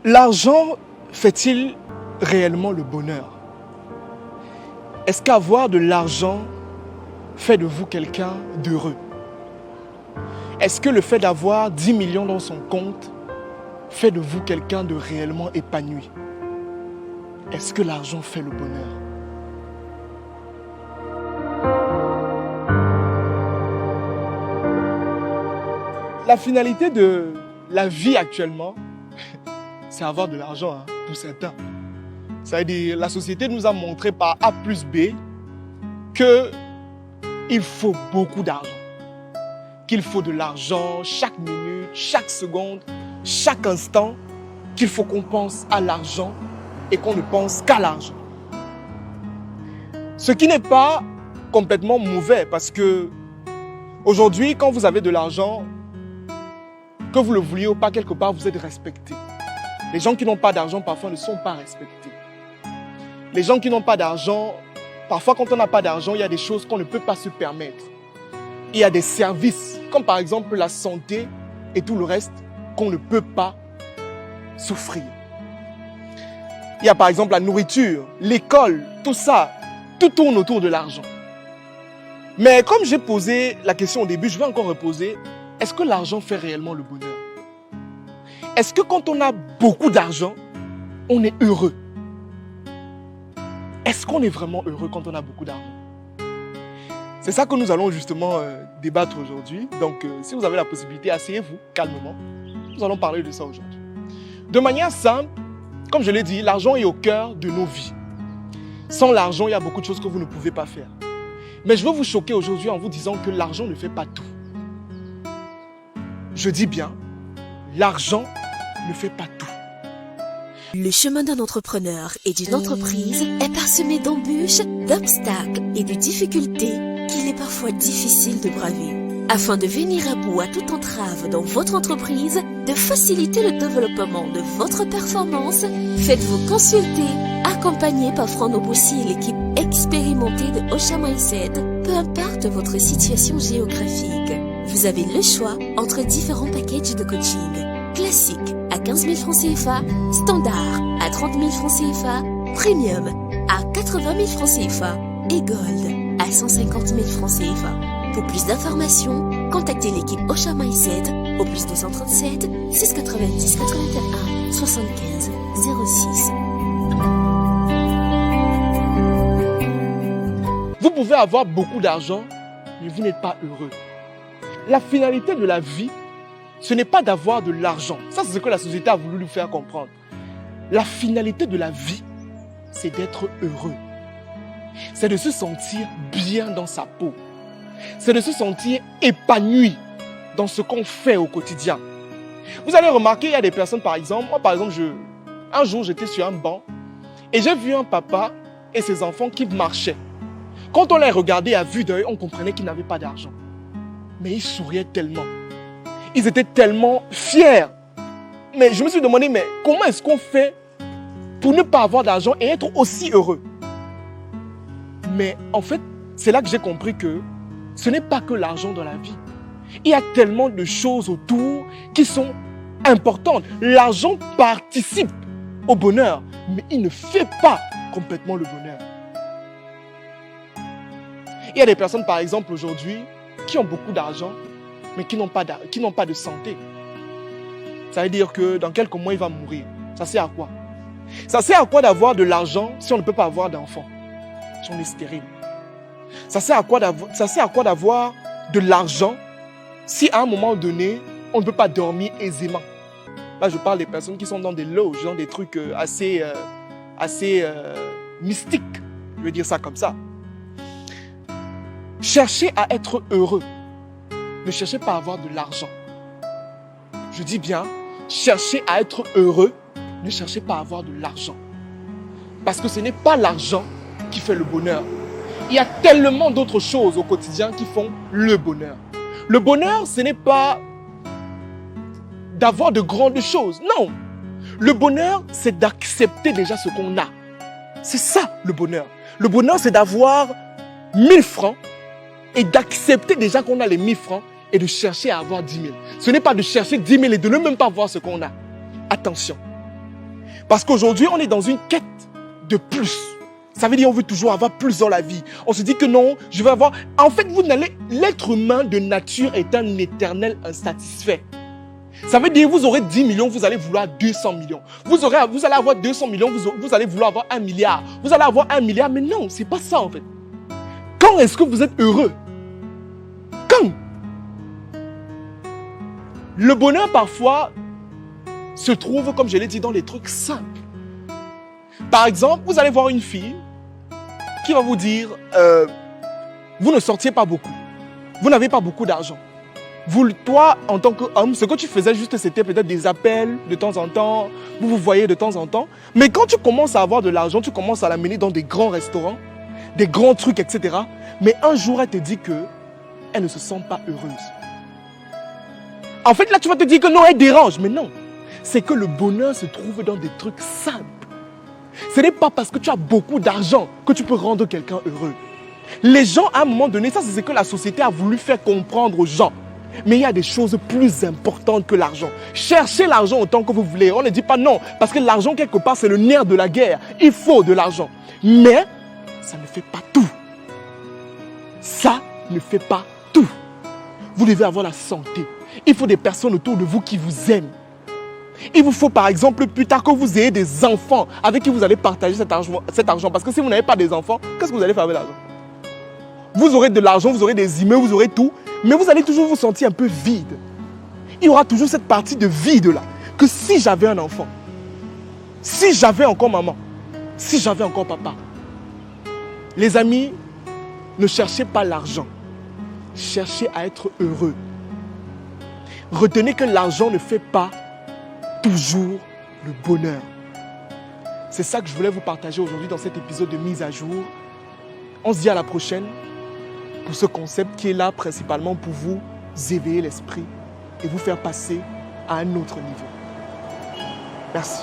L'argent fait-il réellement le bonheur? Est-ce qu'avoir de l'argent fait de vous quelqu'un d'heureux? Est-ce que le fait d'avoir 10 millions dans son compte fait de vous quelqu'un de réellement épanoui? Est-ce que l'argent fait le bonheur? La finalité de la vie actuellement, c'est avoir de l'argent, pour certains. Ça veut dire, la société nous a montré par A plus B qu'il faut beaucoup d'argent. Qu'il faut de l'argent chaque minute, chaque seconde, chaque instant, qu'il faut qu'on pense à l'argent et qu'on ne pense qu'à l'argent. Ce qui n'est pas complètement mauvais parce que aujourd'hui, quand vous avez de l'argent, que vous le vouliez ou pas, quelque part, vous êtes respecté. Les gens qui n'ont pas d'argent, parfois, ne sont pas respectés. Les gens qui n'ont pas d'argent, parfois, quand on n'a pas d'argent, il y a des choses qu'on ne peut pas se permettre. Il y a des services, comme par exemple la santé et tout le reste, qu'on ne peut pas s'offrir. Il y a par exemple la nourriture, l'école, tout ça, tout tourne autour de l'argent. Mais comme j'ai posé la question au début, je vais encore reposer. Est-ce que l'argent fait réellement le bonheur? Est-ce que quand on a beaucoup d'argent, on est heureux? Est-ce qu'on est vraiment heureux quand on a beaucoup d'argent? C'est ça que nous allons justement débattre aujourd'hui. Donc, si vous avez la possibilité, asseyez-vous calmement. Nous allons parler de ça aujourd'hui. De manière simple, comme je l'ai dit, l'argent est au cœur de nos vies. Sans l'argent, il y a beaucoup de choses que vous ne pouvez pas faire. Mais je veux vous choquer aujourd'hui en vous disant que l'argent ne fait pas tout. Je dis bien, l'argent ne fait pas tout. Le chemin d'un entrepreneur et d'une entreprise est parsemé d'embûches, d'obstacles et de difficultés qu'il est parfois difficile de braver. Afin de venir à bout à toute entrave dans votre entreprise, de faciliter le développement de votre performance, faites-vous consulter, accompagné par Franck Nobossi et l'équipe expérimentée de Osha Mindset, peu importe votre situation géographique. Vous avez le choix entre différents packages de coaching. Classique à 15 000 francs CFA, standard à 30 000 francs CFA, premium à 80 000 francs CFA et gold à 150 000 francs CFA. Pour plus d'informations, contactez l'équipe Osha Mindset au plus 237 690 81 75 06. Vous pouvez avoir beaucoup d'argent, mais vous n'êtes pas heureux. La finalité de la vie, ce n'est pas d'avoir de l'argent. Ça, c'est ce que la société a voulu nous faire comprendre. La finalité de la vie, c'est d'être heureux. C'est de se sentir bien dans sa peau. C'est de se sentir épanoui dans ce qu'on fait au quotidien. Vous allez remarquer, il y a des personnes, par exemple, moi, par exemple, un jour, j'étais sur un banc et j'ai vu un papa et ses enfants qui marchaient. Quand on les regardait à vue d'œil, on comprenait qu'ils n'avaient pas d'argent. Mais ils souriaient tellement. Ils étaient tellement fiers. Mais je me suis demandé, mais comment est-ce qu'on fait pour ne pas avoir d'argent et être aussi heureux? Mais en fait, c'est là que j'ai compris que ce n'est pas que l'argent dans la vie. Il y a tellement de choses autour qui sont importantes. L'argent participe au bonheur, mais il ne fait pas complètement le bonheur. Il y a des personnes, par exemple, aujourd'hui, qui ont beaucoup d'argent, mais qui n'ont pas de santé. Ça veut dire que dans quelques mois, il va mourir. Ça sert à quoi? Ça sert à quoi d'avoir de l'argent si on ne peut pas avoir d'enfants? Si on est stérile. Ça sert à quoi d'avoir de l'argent si à un moment donné, on ne peut pas dormir aisément? Là, je parle des personnes qui sont dans des loges, dans des trucs assez mystiques. Je vais dire ça comme ça. Cherchez à être heureux. Ne cherchez pas à avoir de l'argent. Je dis bien, cherchez à être heureux. Ne cherchez pas à avoir de l'argent. Parce que ce n'est pas l'argent qui fait le bonheur. Il y a tellement d'autres choses au quotidien qui font le bonheur. Le bonheur, ce n'est pas d'avoir de grandes choses. Non. Le bonheur, c'est d'accepter déjà ce qu'on a. C'est ça le bonheur. Le bonheur, c'est d'avoir 1000 francs et d'accepter déjà qu'on a les 1000 francs et de chercher à avoir 10 000. Ce n'est pas de chercher 10 000 et de ne même pas voir ce qu'on a. Attention. Parce qu'aujourd'hui, on est dans une quête de plus. Ça veut dire qu'on veut toujours avoir plus dans la vie. On se dit que non, je vais avoir... En fait, l'être humain de nature est un éternel insatisfait. Ça veut dire que vous aurez 10 millions, vous allez vouloir 200 millions. Vous allez avoir 200 millions, vous allez vouloir avoir 1 milliard. Vous allez avoir 1 milliard, mais non, c'est pas ça en fait. Quand est-ce que vous êtes heureux? Quand? Le bonheur parfois se trouve, comme je l'ai dit, dans les trucs simples. Par exemple, vous allez voir une fille qui va vous dire, vous ne sortiez pas beaucoup, vous n'avez pas beaucoup d'argent. Toi, en tant qu'homme, ce que tu faisais juste, c'était peut-être des appels de temps en temps, vous vous voyez de temps en temps. Mais quand tu commences à avoir de l'argent, tu commences à l'amener dans des grands restaurants, des grands trucs, etc. Mais un jour, elle te dit qu'elle ne se sent pas heureuse. En fait, là, tu vas te dire que non, elle dérange. Mais non, c'est que le bonheur se trouve dans des trucs simples. Ce n'est pas parce que tu as beaucoup d'argent que tu peux rendre quelqu'un heureux. Les gens, à un moment donné, ça c'est ce que la société a voulu faire comprendre aux gens. Mais il y a des choses plus importantes que l'argent. Cherchez l'argent autant que vous voulez. On ne dit pas non, parce que l'argent, quelque part, c'est le nerf de la guerre. Il faut de l'argent. Mais ça ne fait pas tout. Ça ne fait pas tout. Vous devez avoir la santé. Il faut des personnes autour de vous qui vous aiment. Il vous faut par exemple plus tard que vous ayez des enfants avec qui vous allez partager cet argent. Parce que si vous n'avez pas des enfants, qu'est-ce que vous allez faire avec l'argent? Vous aurez de l'argent, vous aurez des immeubles, vous aurez tout. Mais vous allez toujours vous sentir un peu vide. Il y aura toujours cette partie de vide là. Que si j'avais un enfant, si j'avais encore maman, si j'avais encore papa. Les amis, ne cherchez pas l'argent. Cherchez à être heureux. Retenez que l'argent ne fait pas toujours le bonheur. C'est ça que je voulais vous partager aujourd'hui dans cet épisode de mise à jour. On se dit à la prochaine pour ce concept qui est là principalement pour vous éveiller l'esprit et vous faire passer à un autre niveau. Merci.